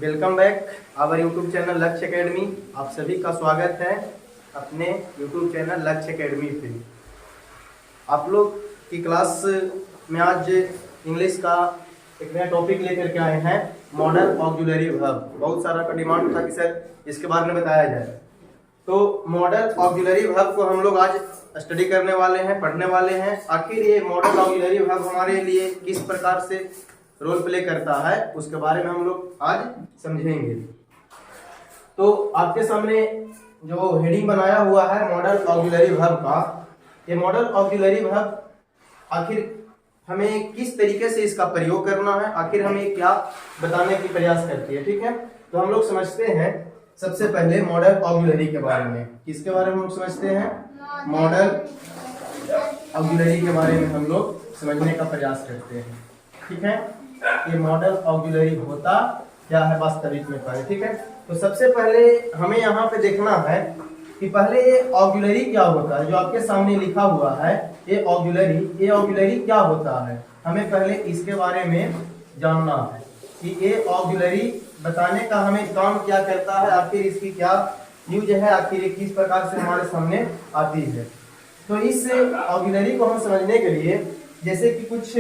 Welcome back our YouTube channel Lakshya academy. आप सभी का स्वागत है अपने यूट्यूब चैनल लक्ष्य एकेडमी पे। आप लोग की क्लास में आज इंग्लिश का एक नया टॉपिक लेकर के आए हैं, मॉडल ऑक्सिलरी वर्ब। बहुत सारा का डिमांड था कि सर इसके बारे में बताया जाए, तो मॉडल ऑक्सिलरी वर्ब को हम लोग आज स्टडी करने वाले हैं, पढ़ने वाले हैं। आखिर ये मॉडल ऑक्सिलरी वर्ब हमारे लिए किस प्रकार से रोल प्ले करता है उसके बारे में हम लोग आज समझेंगे। तो आपके सामने जो हेडिंग बनाया हुआ है मॉडल ऑक्सिलरी वर्ब का, ये मॉडल ऑक्सिलरी वर्ब आखिर हमें किस तरीके से इसका प्रयोग करना है, आखिर हमें क्या बताने की प्रयास करती है। ठीक है, तो हम लोग समझते हैं सबसे पहले मॉडल ऑक्सिलरी के बारे में। किसके बारे में हम समझते हैं? मॉडल ऑक्सिलरी के बारे में हम लोग समझने का प्रयास करते हैं। ठीक है, ये मॉडल ऑक्सिलरी होता क्या है वास्तविक में पहले। ठीक है, तो सबसे पहले हमें यहाँ पे देखना है कि पहले ये ऑक्सिलरी क्या होता है। जो आपके सामने लिखा हुआ है ये ऑक्सिलरी क्या होता है, हमें पहले इसके बारे में जानना है कि ये ऑक्सिलरी बताने का हमें काम क्या करता है, आखिर इसकी क्या यूज है, आखिर ये किस प्रकार से हमारे सामने आती है। तो इस ऑक्सिलरी को हम समझने के लिए जैसे कि कुछ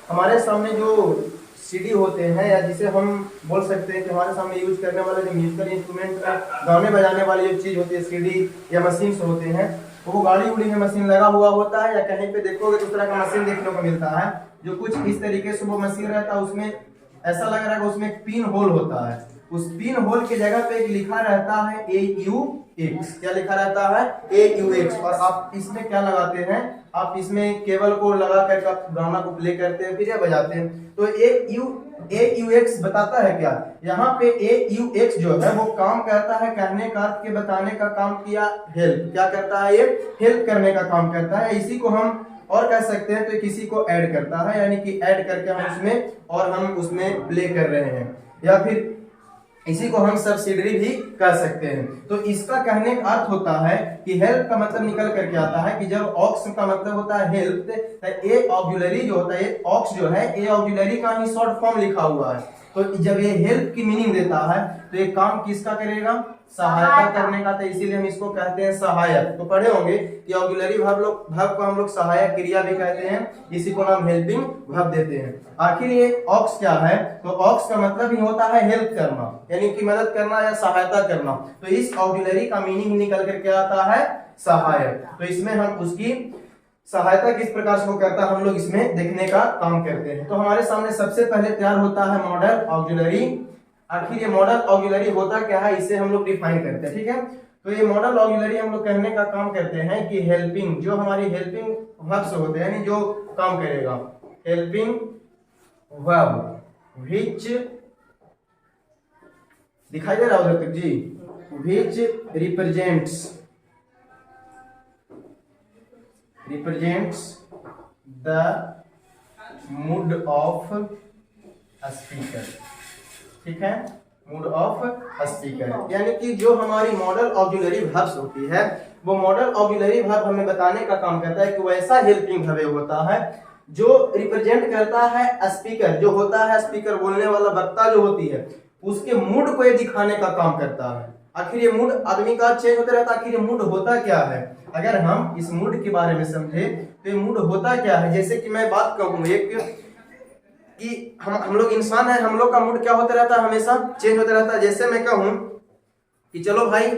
हमारे सामने जो सीडी होते हैं, या जिसे हम बोल सकते हैं कि हमारे सामने यूज करने वाले जो म्यूजिकल इंस्ट्रूमेंट गाने बजाने वाली जो चीज होती है, सीडी या मशीन होते हैं, वो गाड़ी उड़ी में मशीन लगा हुआ होता है, या कहीं पे देखोगे तो उस तरह का मशीन देखने को मिलता है जो कुछ इस तरीके से वो मशीन रहता है। उसमें ऐसा लग रहा है कि उसमें एक पिन होल होता है, उस पिन होल के जगह पे एक लिखा रहता है AUX। क्या लिखा रहता है? AUX। और आप इसमें क्या लगाते हैं? आप इसमें केबल को लगा कर आप गाना को प्ले करते हैं, फिर या बजाते हैं। तो AUX बताता है क्या? यहाँ पे AUX जो है वो काम करता है कहने का अर्थ के बताने का काम किया, हेल्प। क्या करता है? ये हेल्प करने का काम करता है। इसी को हम और कह सकते हैं तो किसी को ऐड करता है, यानी कि ऐड करके हम उसमें प्ले कर रहे हैं, या फिर इसी को हम सब्सिडरी भी कह सकते हैं। तो इसका कहने का अर्थ होता है कि हेल्प का मतलब निकल करके आता है कि जब ऑक्स का मतलब होता है हेल्प, तो ए ऑक्सिलरी जो होता है, ऑक्स जो है ए ऑक्सिलरी का ही शॉर्ट फॉर्म लिखा हुआ है। तो जब ये हेल्प की मीनिंग देता है तो ये काम किसका करेगा? सहायता करने का। तो इसीलिए हम इसको कहते हैं सहायक। तो पढ़े होंगे कि ऑक्सिलरी वर्ब को हम लोग सहायक क्रिया भी कहते हैं, इसी को हम हेल्पिंग वर्ब देते हैं। आखिर ये ऑक्स क्या है? तो ऑक्स का मतलब ही होता है हेल्प करना, यानी कि मदद करना या सहायता करना। तो इस ऑक्सिलरी का मीनिंग निकल कर क्या आता है? सहायक। तो इसमें हम उसकी सहायता किस प्रकार से वो करता है हम लोग इसमें देखने का काम करते हैं। तो हमारे सामने सबसे पहले तैयार होता है मॉडल ऑक्सिलरी। आखिर ये मॉडल ऑक्सिलरी होता क्या है, इसे हम लोग डिफाइन करते हैं। ठीक है, तो ये मॉडल ऑक्सिलरी हम लोग कहने का काम करते हैं कि हेल्पिंग, जो हमारी हेल्पिंग वर्ब्स होते हैं, यानी जो काम करेगा, हेल्पिंग वर्ब व्हिच दिखाई दे रहा है उधर तक जी, which represents the mood of speaker। ठीक है, मूड ऑफ स्पीकर, यानी कि जो हमारी मॉडल ऑक्सिलरी वर्ब्स होती है वो मॉडल ऑक्सिलरी वर्ब हमें बताने का काम करता है कि वैसा हेल्पिंग वर्ब होता है जो रिप्रेजेंट करता है स्पीकर, जो होता है स्पीकर बोलने वाला वक्ता जो होती है, उसके मूड को ये दिखाने का काम करता है। आखिर ये मूड आदमी का चेंज होता रहता है, आखिर ये मूड होता क्या है? अगर हम इस मूड के बारे में समझे तो ये मूड होता क्या है। जैसे कि मैं बात कहूँ एक कि हम लोग इंसान है, हम लोग का मूड क्या होता रहता है? हमेशा चेंज होता रहता है। जैसे मैं कहूँ कि चलो भाई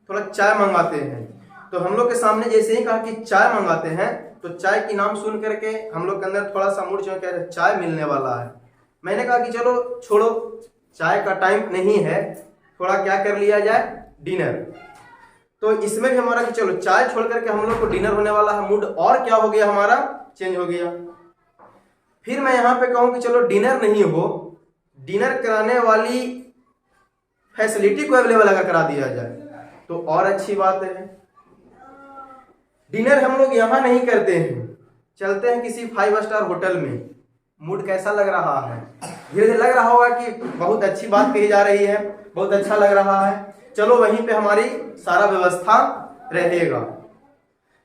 थोड़ा चाय मंगाते हैं, तो हम लोग के सामने जैसे ही कहा कि चाय मंगाते हैं तो चाय की नाम सुन करके हम लोग के अंदर थोड़ा सा मूड चेंज, कह चाय मिलने वाला है। मैंने कहा कि चलो छोड़ो, चाय का टाइम नहीं है, थोड़ा क्या कर लिया जाए, डिनर। तो इसमें भी हमारा कि चलो चाय छोड़ करके हम लोग को डिनर होने वाला है, मूड और क्या हो गया, हमारा चेंज हो गया। फिर मैं यहाँ पे कहूँ कि चलो डिनर नहीं हो, डिनर कराने वाली फैसिलिटी को अवेलेबल अगर करा दिया जाए तो और अच्छी बात है। डिनर हम लोग यहाँ नहीं करते हैं, चलते हैं किसी 5 स्टार होटल में। मूड कैसा लग रहा है? धीरे धीरे लग रहा होगा कि बहुत अच्छी बात कही जा रही है, बहुत अच्छा लग रहा है, चलो वहीं पे हमारी सारा व्यवस्था रहेगा।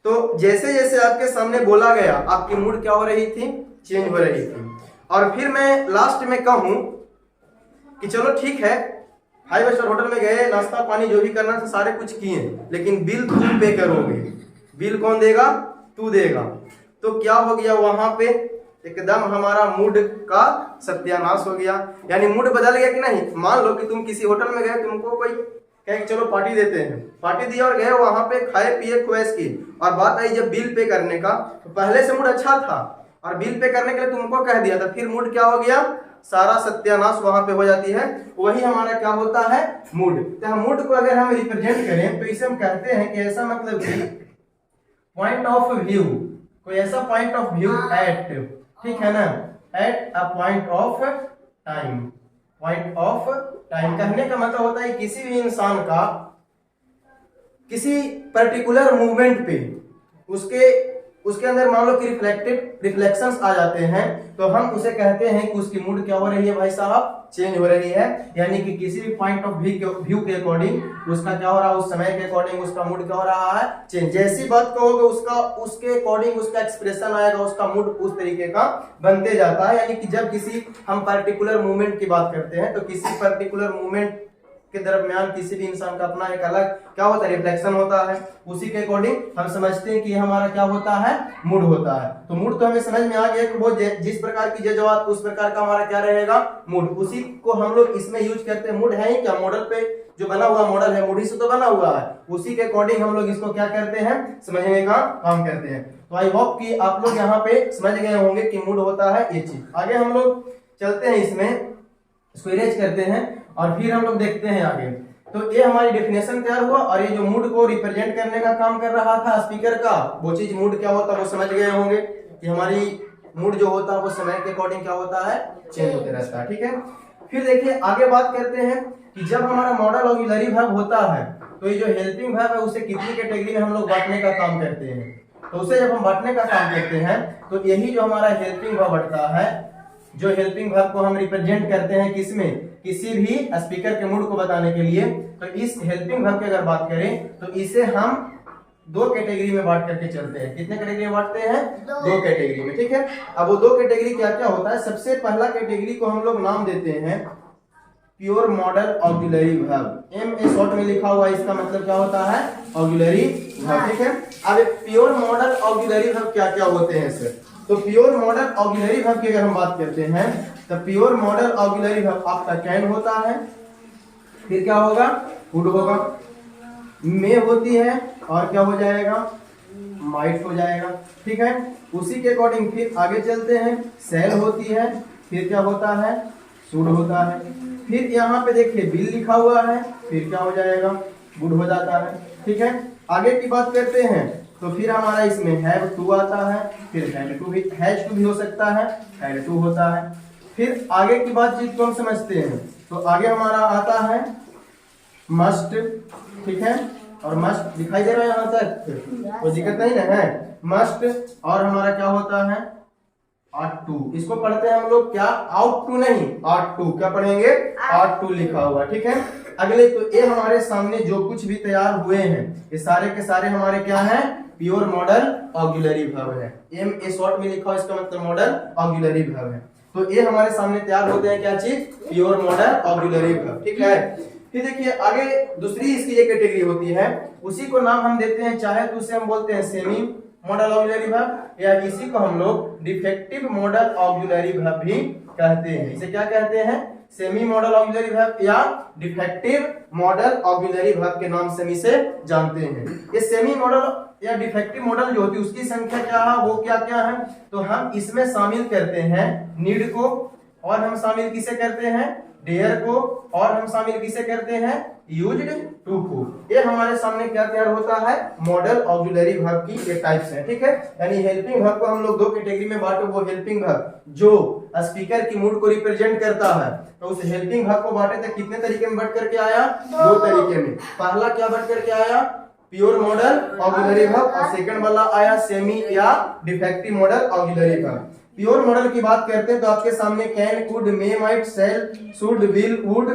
तो जैसे जैसे आपके सामने बोला गया, आपकी मूड क्या हो रही थी? चेंज हो रही थी। और फिर मैं लास्ट में कहूं कि चलो ठीक है, 5 स्टार होटल में गए, नाश्ता पानी जो भी करना था सारे कुछ किए, लेकिन बिल तुम पे करोगे। बिल कौन देगा? तू देगा। तो क्या हो गया वहां पे? एकदम हमारा मूड का सत्यानाश हो गया, यानी मूड बदल गया कि नहीं। मान लो कि तुम किसी होटल में गए, तुमको कोई कहे कि चलो पार्टी देते हैं, पार्टी दिया और गए, वहां पे खाए पिए ख्वाहिश की, और बात आई जब बिल पे करने का, तो पहले से मूड अच्छा था और बिल पे करने के लिए तुमको कह दिया था, फिर मूड क्या हो गया? सारा सत्यानाश वहां पे हो जाती है। वही हमारा क्या होता है? मूड। तो मूड को अगर हम रिप्रेजेंट करें तो इसे हम कहते हैं कि ऐसा मतलब कि पॉइंट ऑफ व्यू, कोई ऐसा पॉइंट ऑफ व्यू एट, ठीक है ना, at a point of time. Point of time कहने का मतलब होता है किसी भी इंसान का किसी पर्टिकुलर मूवमेंट पे उसके अंदर मान लो कि रिफ्लेक्शंस आ जाते हैं, तो हम उसे कहते हैं कि उसकी मूड क्या हो रही है भाई साहब? चेंज हो रही है। यानी कि किसी भी पॉइंट ऑफ व्यू के अकॉर्डिंग उसका क्या हो रहा है, उस समय के अकॉर्डिंग उसका मूड क्या हो रहा है? चेंज। जैसी बात कहोगे उसके अकॉर्डिंग उसका एक्सप्रेशन आएगा, उसका मूड उस तरीके का बनते जाता है। यानी कि जब किसी हम पर्टिकुलर मूवमेंट की बात करते हैं, तो किसी पर्टिकुलर मूवमेंट के दरमियान किसी भी इंसान का अपना एक अलग क्या होता है? रिफ्लेक्शन होता है। उसी के अकॉर्डिंग हम समझते हैं कि हमारा क्या होता है? मूड होता है। तो मूड तो हमें समझ में आ गया कि वो जिस प्रकार की जज्बात उस प्रकार का हमारा क्या रहेगा? मूड। उसी को हम लोग इसमें यूज करते हैं। मूड है ही क्या? मॉडल पे जो बना हुआ मॉडल है, मूड ही से तो बना हुआ है। उसी के अकॉर्डिंग हम लोग इसको क्या करते हैं? समझने का काम करते हैं। तो आई होप कि आप लोग यहाँ पे समझ गए होंगे कि मूड होता है ये चीज। आगे हम लोग चलते हैं, इसको इरेज करते हैं और फिर हम लोग देखते हैं आगे। तो ये हमारी डेफिनेशन तैयार हुआ, और ये जो मूड को रिप्रेजेंट करने का काम कर रहा था स्पीकर का, वो चीज मूड क्या होता है वो समझ गए होंगे कि हमारी मूड जो होता है वो समय के अकॉर्डिंग क्या होता है? चेंज होते रहता है। ठीक है, फिर देखिए आगे बात करते हैं कि जब हमारा मॉडल ऑक्सिलरी वर्ब होता है, तो ये जो हेल्पिंग वर्ब है उसे कितनी कैटेगरी में हम लोग बांटने का काम करते हैं। तो उसे जब हम बांटने का काम करते हैं, तो यही जो हमारा हेल्पिंग वर्ब बढ़ता है, जो हेल्पिंग वर्ब को हम रिप्रेजेंट करते हैं किसमें? किसी भी स्पीकर के मूड को बताने के लिए। तो इस हेल्पिंग वर्ब की अगर बात करें तो इसे हम 2 कैटेगरी में बांट करके चलते हैं। कितने कैटेगरी में बांटते हैं? 2 कैटेगरी में। ठीक है, अब वो 2 कैटेगरी क्या क्या होता है? सबसे पहला कैटेगरी को हम लोग नाम देते हैं pure modal auxiliary verb. M A short में लिखा हुआ है, इसका मतलब क्या होता है? Auxiliary verb. ठीक है, अब प्योर मॉडल ऑक्सिलरी वर्ब क्या क्या होते हैं सर? तो प्योर मॉडल ऑक्सिलरी वर्ब की अगर हम बात करते हैं, तो प्योर मॉडल ऑक्सिलरी वर्ब आपका कैन होता है, फिर क्या होगा? वुड होगा, मे होती है, और क्या हो जाएगा? माइट हो जाएगा। ठीक है, उसी के अकॉर्डिंग फिर आगे चलते हैं। सेल होती है, फिर क्या होता है? शुड होता है। फिर यहाँ पे देखिए बिल लिखा हुआ है, फिर क्या हो जाएगा? गुड हो जाता है। ठीक है, आगे की बात करते हैं तो फिर हमारा इसमें हैव टू आता है, फिर हैड टू भी, हैज टू भी हो सकता है, हैड टू होता है। फिर आगे की बातचीत को हम समझते हैं, तो आगे हमारा आता है मस्ट। ठीक है, और मस्ट दिखाई दे रहा है यहाँ तक, कोई दिक्कत नहीं ना है? मस्ट, और हमारा क्या होता है? Ought to. इसको पढ़ते हैं हम लोग क्या? आउट टू नहीं, आउट टू। क्या पढ़ेंगे? आउट टू लिखा हुआ। ठीक है, अगले तो ये हमारे सामने जो कुछ भी तैयार हुए हैं, ये सारे के सारे हमारे क्या है? प्योर मॉडल ऑक्सिलरी वर्ब है। एम ए शॉर्ट में लिखा हुआ, इसका मतलब मॉडल ऑक्सिलरी वर्ब है। तो ये हमारे सामने तैयार होते हैं क्या चीज? Pure modal auxiliary verb. ठीक है, फिर देखिए आगे दूसरी इसकी एक कैटेगरी होती है, उसी को नाम हम देते हैं, चाहे तो उसे हम बोलते हैं सेमी मॉडल ऑक्सिलरी वर्ब, या इसी को हम लोग डिफेक्टिव मॉडल ऑक्सिलरी वर्ब भी कहते हैं। इसे क्या कहते हैं? सेमी मॉडल ऑक्सिलरी वर्ब या डिफेक्टिव मॉडल ऑक्सिलरी वर्ब के नाम से हम इसे जानते हैं। ये सेमी मॉडल या डिफेक्टिव मॉडल जो होती है उसकी संख्या क्या है, वो क्या क्या है? तो हम इसमें शामिल करते हैं नीड को, और हम शामिल किसे करते हैं? डेयर को, और हम शामिल किसे करते हैं? यूज्ड टू को। ये हमारे सामने क्या तैयार होता है? मॉडल ऑक्सिलरी वर्ब की ये टाइप्स हैं। ठीक है, यानी हेल्पिंग वर्ब को हम लोग 2 कैटेगरी में बांटे। वो हेल्पिंग वर्ब जो स्पीकर की मूड को रिप्रेजेंट करता है, तो उस हेल्पिंग वर्ब को बांटे थे कितने तरीके में बढ़ करके आया? 2 तरीके में। पहला क्या बढ़ करके आया? प्योर मॉडल ऑक्सिलरी वर्ब, और सेकंड वाला आया सेमी या defective modal auxiliary verb. Pure modal की बात करते हैं तो आपके सामने can, could, may, might, shall, should, will, would,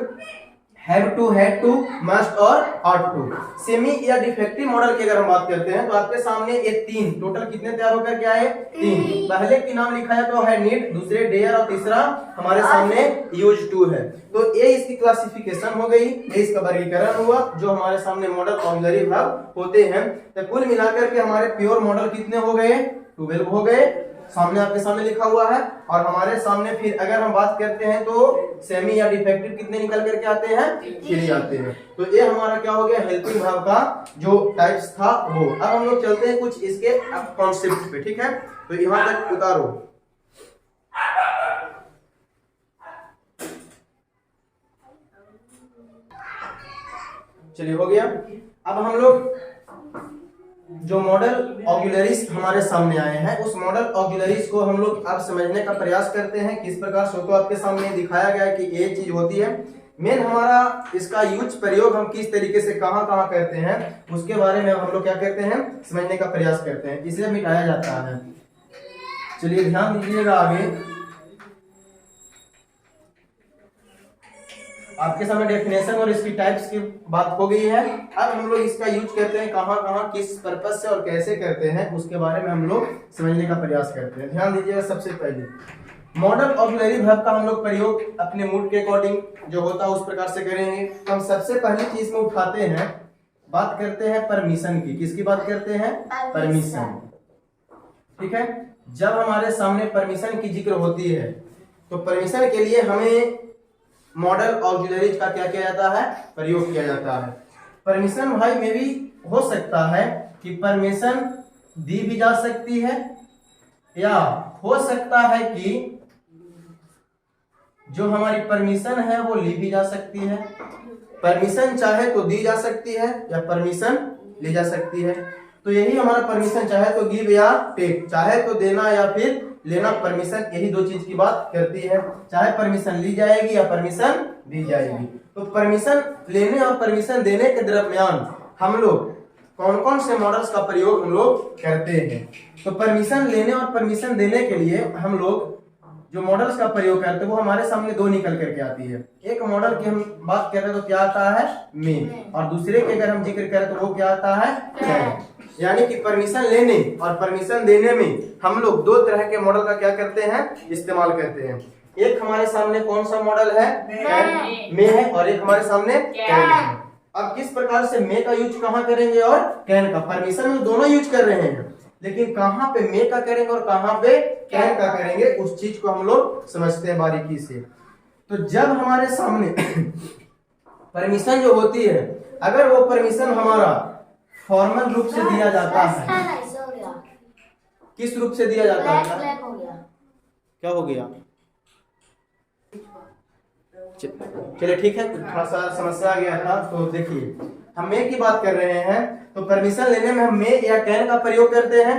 have to, had to, must और ऑट टू। सेमी या डिफेक्टिव मॉडल की अगर हम बात करते हैं तो आपके सामने ये तीन टोटल कितने तैयार होकर के आए? तीन। पहले की नाम लिखा है तो है नीड, दूसरे डेयर और तीसरा हमारे सामने यूज टू है। तो ये इसकी क्लासिफिकेशन हो गई, ये इसका वर्गीकरण हुआ जो हमारे सामने मॉडल ऑक्सिलरी वर्ब होते हैं। तो कुल मिलाकर के हमारे प्योर मॉडल कितने हो गए? 12 हो गए, सामने आपके सामने लिखा हुआ है। और हमारे सामने फिर अगर हम बात करते हैं तो सेमी या डिफेक्टिव कितने निकल करके आते हैं? 3 आते हैं। तो ये हमारा क्या हो गया? हेल्पिंग वर्ब का जो टाइप्स था वो। अब हम लोग चलते हैं कुछ इसके कॉन्सेप्ट पे, ठीक है? तो यहाँ तक उतारो। चलिए हो गया। अब हम लोग जो मॉडल ऑक्सिलरीज हमारे सामने आए हैं उस मॉडल ऑक्सिलरीज को हम लोग अब समझने का प्रयास करते हैं किस प्रकार से। तो आपके सामने दिखाया गया है कि ये चीज होती है। मेन हमारा इसका यूज प्रयोग हम किस तरीके से कहां कहां करते हैं उसके बारे में हम लोग क्या करते हैं? समझने का प्रयास करते हैं। इसे मिटाया जाता है। चलिए ध्यान दीजिएगा। आगे आपके सामने डेफिनेशन और इसकी टाइप्स की बात हो गई है। अब हम लोग इसका यूज करते हैं कहां कहां, किस पर्पज से और कैसे करते हैं उसके बारे में हम लोग समझने का प्रयास करते हैं। ध्यान दीजिएगा। सबसे पहले मॉडल ऑक्सिलरी वर्ब का हम लोग प्रयोग अपने मूड के अकॉर्डिंग जो होता है उस प्रकार से करेंगे। तो हम सबसे पहली चीज में उठाते हैं, बात करते हैं परमिशन की। किसकी बात करते हैं? परमिशन। ठीक है। जब हमारे सामने परमिशन की जिक्र होती है तो परमिशन के लिए हमें मॉडल ऑक्सिलरीज का क्या किया जाता है? प्रयोग किया जाता है। परमिशन भाई में भी हो सकता है कि परमिशन दी भी जा सकती है या हो सकता है कि जो हमारी परमिशन है वो ली भी जा सकती है। परमिशन चाहे तो दी जा सकती है या परमिशन ली जा सकती है। तो यही हमारा परमिशन, चाहे तो गिव या टेक, चाहे तो देना या फिर लेना, परमिशन यही दो चीज की बात करती है। चाहे परमिशन ली जाएगी या परमिशन दी जाएगी। तो परमिशन लेने और परमिशन देने के दरमियान हम लोग कौन कौन से मॉडल्स का प्रयोग हम लोग करते हैं? तो परमिशन लेने और परमिशन देने के लिए हम लोग जो मॉडल्स का प्रयोग करते हैं वो हमारे सामने दो निकल करके आती है। एक मॉडल की हम बात करें तो क्या आता है? मे। और दूसरे के अगर हम जिक्र करें तो वो क्या आता है? कैन। यानी कि परमिशन लेने और परमिशन देने में हम लोग दो तरह के मॉडल का क्या करते हैं? इस्तेमाल करते हैं। एक हमारे सामने कौन सा मॉडल है? मे है। और एक हमारे सामने कैन है। अब किस प्रकार से मे का यूज कहाँ करेंगे और कैन का? परमिशन में दोनों यूज कर रहे हैं, लेकिन कहाँ पे मे का करेंगे और कहाँ पे कैन का करेंगे उस चीज को हम लोग समझते हैं बारीकी से। तो जब हमारे सामने परमिशन जो होती है, अगर वो परमिशन हमारा फॉर्मल रूप से दिया जाता है, किस रूप से दिया जाता है? क्या हो गया? चलिए ठीक है, थोड़ा सा समस्या आ गया था। तो देखिए हम मे की बात कर रहे हैं तो परमिशन लेने में हम मे या कैन का प्रयोग करते हैं।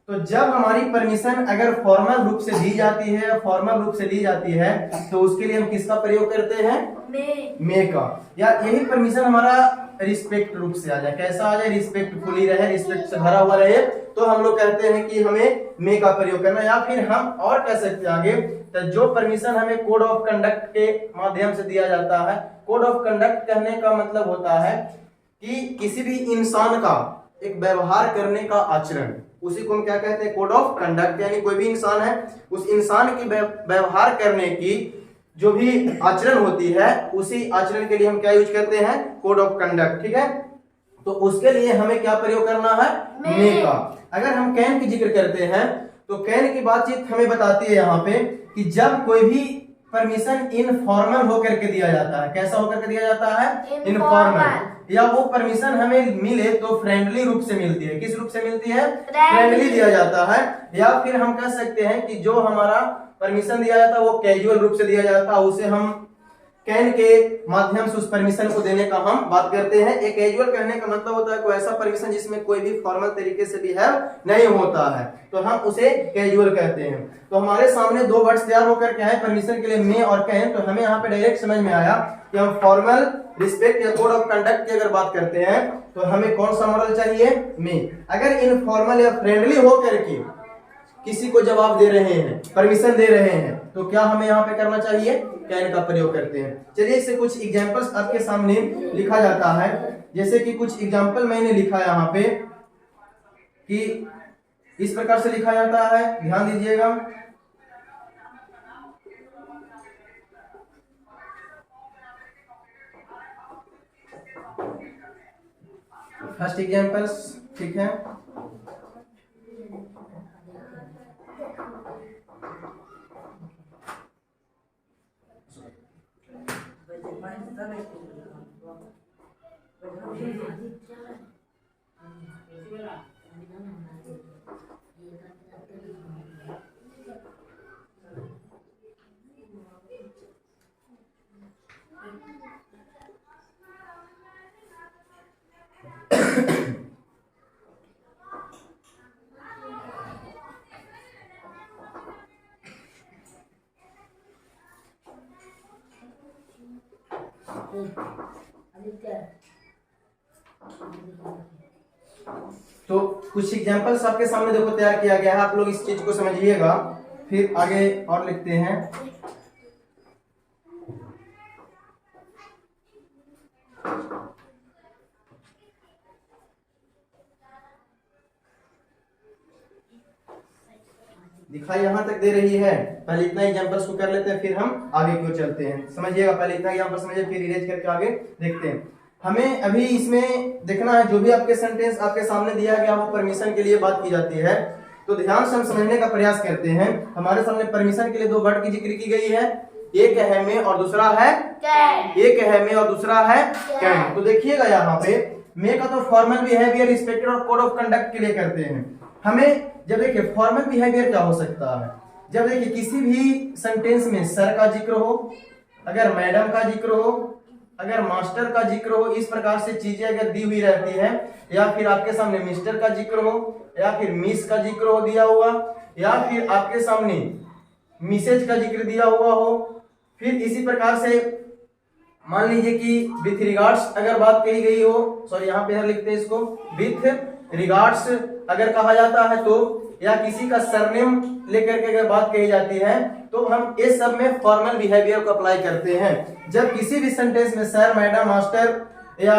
तो जब हमारी परमिशन अगर फॉर्मल रूप से दी जाती है, फॉर्मल रूप से ली जाती है तो उसके लिए हम किसका प्रयोग करते हैं? मे का। या यही परमिशन हमारा रिस्पेक्ट रूप से आ जाए, कैसा आ जाए? रिस्पेक्टफुली रहे, रिस्पेक्ट से भरा हुआ रहे, तो हम लोग कहते हैं कि हमें मे का प्रयोग करना। या फिर हम और कह सकते हैं आगे, तो जो परमिशन हमें कोड ऑफ कंडक्ट के माध्यम से दिया जाता है। कोड ऑफ कंडक्ट कहने का मतलब होता है कि किसी भी इंसान का एक व्यवहार करने का आचरण, उसी को हम क्या कहते हैं? Code of conduct. यानी कोई भी इंसान है, उस इंसान की व्यवहार करने की जो भी आचरण होती है उसी आचरण के लिए हम क्या यूज करते हैं? Code of conduct. ठीक है। तो उसके लिए हमें क्या प्रयोग करना है? मे का। अगर हम कैन की जिक्र करते हैं तो कैन की बातचीत हमें बताती है यहाँ पे कि जब कोई भी परमिशन इनफॉर्मल होकर के दिया जाता है। कैसा होकर के दिया जाता है? इनफॉर्मल। या वो परमिशन हमें मिले तो फ्रेंडली रूप से मिलती है। किस रूप से मिलती है? फ्रेंडली दिया जाता है। या फिर हम कह सकते हैं कि जो हमारा परमिशन दिया जाता है वो कैजुअल रूप से दिया जाता है, उसे हम कैन के माध्यम से उस परमिशन को देने का हम बात करते हैं। एक कैजुअल कहने का मतलब होता है कोई ऐसा परमिशन जिसमें कोई भी फॉर्मल तरीके से बिहेव नहीं होता है, तो हम उसे कैजुअल कहते हैं। तो हमारे सामने दो वर्ड्स तैयार होकर के आए परमिशन के लिए, मे और कैन। तो हमें यहाँ पे डायरेक्ट समझ में आया कि हम फॉर्मल, रिस्पेक्ट या कोड ऑफ कंडक्ट की अगर बात करते हैं तो हमें कौन सा मॉडल चाहिए? मे। अगर इनफॉर्मल या फ्रेंडली होकर के किसी को जवाब दे रहे हैं, परमिशन दे रहे हैं, तो क्या हमें यहाँ पे करना चाहिए? कैन का प्रयोग करते हैं। चलिए इससे कुछ एग्जांपल्स आपके सामने लिखा जाता है। जैसे कि कुछ एग्जांपल मैंने लिखा है यहाँ पे कि इस प्रकार से लिखा जाता है, ध्यान दीजिएगा। फर्स्ट एग्जांपल्स, ठीक है। तो कुछ एग्जांपल्स आपके सामने देखो तैयार किया गया है, आप लोग इस चीज को समझिएगा, फिर आगे और लिखते हैं। दिखाई यहां तक दे रही है, पहले इतना एग्जांपल्स को कर लेते हैं, फिर हम आगे की ओर चलते हैं। समझिएगा, पहले इतना एग्जांपल समझिए, फिर इरेज करके आगे देखते हैं। हमें अभी इसमें देखना है जो भी आपके सेंटेंस आपके सामने दिया गया वो परमिशन के लिए बात की जाती है, तो ध्यान से हम समझने का प्रयास करते हैं। हमारे सामने परमिशन के लिए दो वर्ड की जिक्र की गई है, एक है में और दूसरा है कैन। एक है में और दूसरा है कैन। तो देखिएगा यहाँ पे मे का तो फॉर्मल बिहेवियर, रिस्पेक्टेड और कोड ऑफ कंडक्ट के लिए करते हैं। हमें जब देखिए फॉर्मल बिहेवियर क्या हो सकता है, जब देखिए किसी भी सेंटेंस में सर का जिक्र हो, अगर मैडम का जिक्र हो, अगर मास्टर का जिक्र हो, इस प्रकार से चीजें अगर दी हुई रहती है, या फिर आपके सामने मिस्टर का जिक्र हो, या फिर मिस का जिक्र हो दिया हुआ, या फिर आपके सामने मिसेज का जिक्र दिया हुआ हो, फिर इसी प्रकार से मान लीजिए कि विथ रिगार्ड्स अगर बात कही गई हो, सॉरी यहाँ पे लिखते हैं इसको, विथ रिगार्ड्स अगर कहा जाता है तो, या किसी का सरनेम लेकर के अगर बात कही जाती है, तो हम इस सब में फॉर्मल बिहेवियर को अप्लाई करते हैं। जब किसी भी सेंटेंस में सर, मैडम, मास्टर या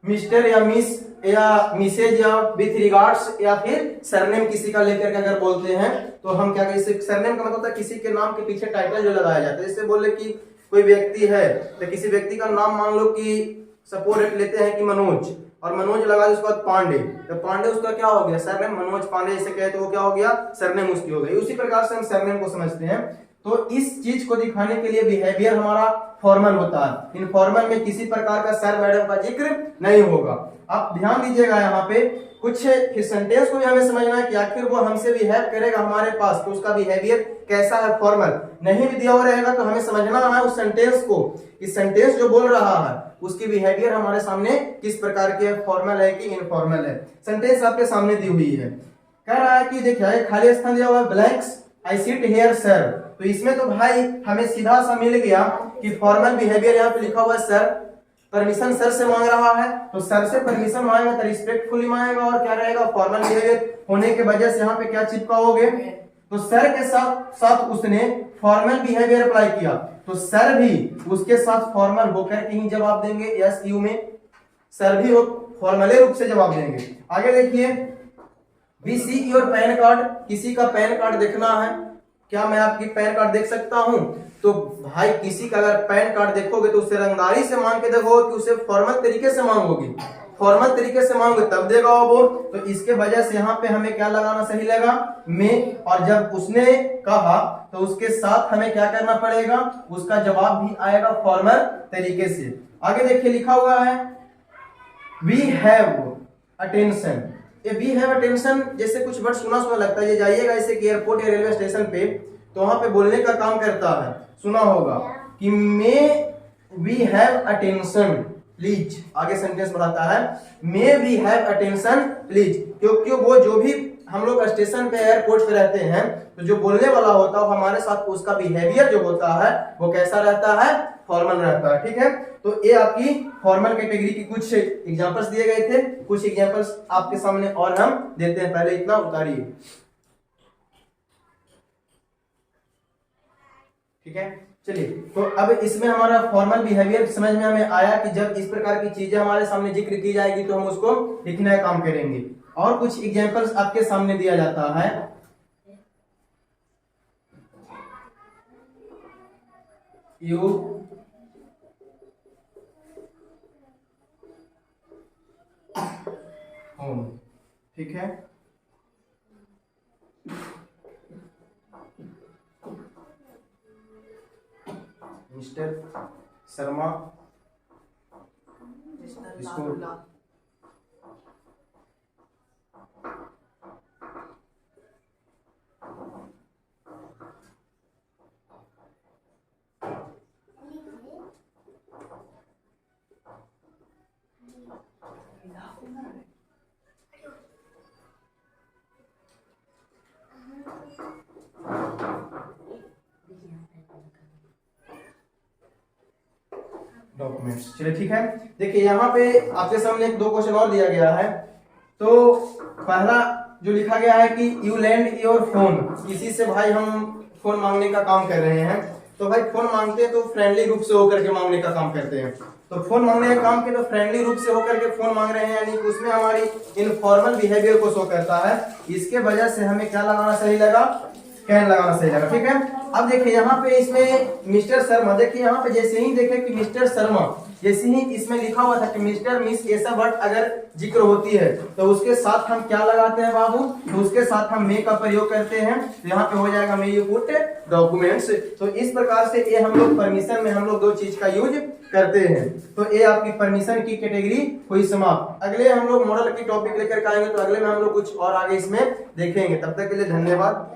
मिस्टर या मिस या मिसेज या विथ रिगार्ड्स या फिर सरनेम किसी का लेकर के अगर बोलते हैं, तो हम क्या कहते हैं, सरनेम का मतलब होता है किसी के नाम के पीछे टाइटल जो लगाया जाता है। जैसे बोले कि कोई व्यक्ति है तो किसी व्यक्ति का नाम मान लो कि सपोज लेते हैं कि मनोज, और मनोज लगा उसके बाद पांडे, तो पांडे उसका क्या हो गया, सरनेम। मनोज पांडे जैसे कहे तो वो क्या हो गया, सरनेम उसकी हो गई। उसी प्रकार से हम सरनेम को समझते हैं। तो इस चीज को दिखाने के लिए बिहेवियर हमारा फॉर्मल होता है। इनफॉर्मल में किसी प्रकार का सर मैडम का जिक्र नहीं होगा। आप ध्यान दीजिएगा, यहाँ पे कुछ सेंटेंस को भी हमें समझना है कि आखिर वो हमसे बिहेव करेगा हमारे पास, तो उसका बिहेवियर कैसा है, फॉर्मल। नहीं भी दिया हुआ रहेगा तो हमें समझना है उस सेंटेंस को, इस सेंटेंस जो बोल रहा है उसकी बिहेवियर हमारे सामने किस प्रकार की है, फॉर्मल है कि इनफॉर्मल है। सेंटेंस आपके सामने दी हुई है, कह रहा है कि देखिए खाली स्थान दिया हुआ है, blanks I sit here sir. तो इसमें तो भाई हमें सीधा सा मिल गया कि फॉर्मल बिहेवियर यहाँ पे लिखा हुआ है सर, परमिशन सर से मांग रहा है, तो सर से परमिशन मांगेगा तो रिस्पेक्टफुली मांगेगा, और क्या रहेगा, फॉर्मल बिहेवियर होने के वजह से यहाँ पे क्या चिपकाओगे, तो सर के साथ साथ उसने फॉर्मल बिहेवियर अप्लाई किया, तो सर भी उसके साथ फॉर्मल होकर के ही जवाब देंगे। यस यू में सर भी फॉर्मल रूप से जवाब देंगे। आगे देखिए, we see your PAN card, किसी का पैन कार्ड देखना है, क्या मैं आपकी पैन कार्ड देख सकता हूं, तो भाई किसी का अगर पैन कार्ड देखोगे तो उसे रंगदारी से मांग के देखोगे कि उसे फॉर्मल तरीके से मांगोगे, फॉर्मल तरीके से मांगोगे तब देगा वो। तो इसके वजह से यहाँ पे हमें क्या लगाना सही लगा, में, और जब उसने कहा तो उसके साथ हमें क्या करना पड़ेगा, उसका जवाब भी आएगा फॉर्मल तरीके से। आगे देखिए लिखा हुआ है वी हैव अटेंशन। ये वी हैव अटेंशन जैसे कुछ वर्ड सुना सुना लगता है, ये जाइएगा ऐसे कि एयरपोर्ट या रेलवे स्टेशन पे, तो वहां पे बोलने का काम करता है, सुना होगा कि may we have attention please. आगे सेंटेंस बढ़ाता है may we have attention please, क्योंकि वो जो भी हम लोग स्टेशन पे एयरपोर्ट पे रहते हैं, तो जो बोलने वाला होता है हमारे साथ उसका बिहेवियर जो होता है वो कैसा रहता है, फॉर्मल रहता है। ठीक है, तो ये आपकी फॉर्मल कैटेगरी की कुछ एग्जांपल्स दिए गए थे, कुछ एग्जांपल्स आपके सामने और हम देते हैं। पहले इतना उतारिए, ठीक है। चलिए, तो अब इसमें हमारा फॉर्मल बिहेवियर समझ में हमें आया कि जब इस प्रकार की चीजें हमारे सामने जिक्र की जाएगी तो हम उसको लिखने का काम करेंगे। और कुछ एग्जांपल्स आपके सामने दिया जाता है। यू होम, ठीक है। Mister Sharma school. डॉक्यूमेंट्स। चलिए ठीक है, देखिए यहाँ पे आपके सामने एक दो क्वेश्चन और दिया गया है। तो पहला जो लिखा गया है कि यू लैंड योर फोन, किसी से भाई हम फोन मांगने का काम कर रहे हैं। तो भाई फोन मांगते हैं तो फ्रेंडली रूप से होकर के मांगने का काम करते हैं। तो फोन मांगने का काम के तो फ्रेंडली रूप से होकर के फोन मांग रहे हैं, यानी कि उसमें हमारी इनफॉर्मल बिहेवियर को शो करता है। इसके वजह से हमें क्या लगाना सही लगा, कैन लगाना सही लगा, ठीक है। अब देखिए यहाँ पे इसमें मिस्टर शर्मा, देखिए यहाँ पे जैसे ही देखे कि मिस्टर शर्मा, जैसे ही इसमें लिखा हुआ था कि मिस्टर मिस ऐसा वर्ड अगर जिक्र होती है तो उसके साथ हम क्या लगाते हैं बाबू, तो उसके साथ हम मे का प्रयोग करते हैं। तो यहाँ पे हो जाएगा मे यू पुट डॉक्यूमेंट्स। तो इस प्रकार से ये हम लोग परमिशन में हम लोग दो चीज का यूज करते हैं। तो ये आपकी परमिशन की कैटेगरी हुई समाप्त। अगले हम लोग मॉडल की टॉपिक लेकर आएंगे, तो अगले में हम लोग कुछ और आगे इसमें देखेंगे। तब तक के लिए धन्यवाद।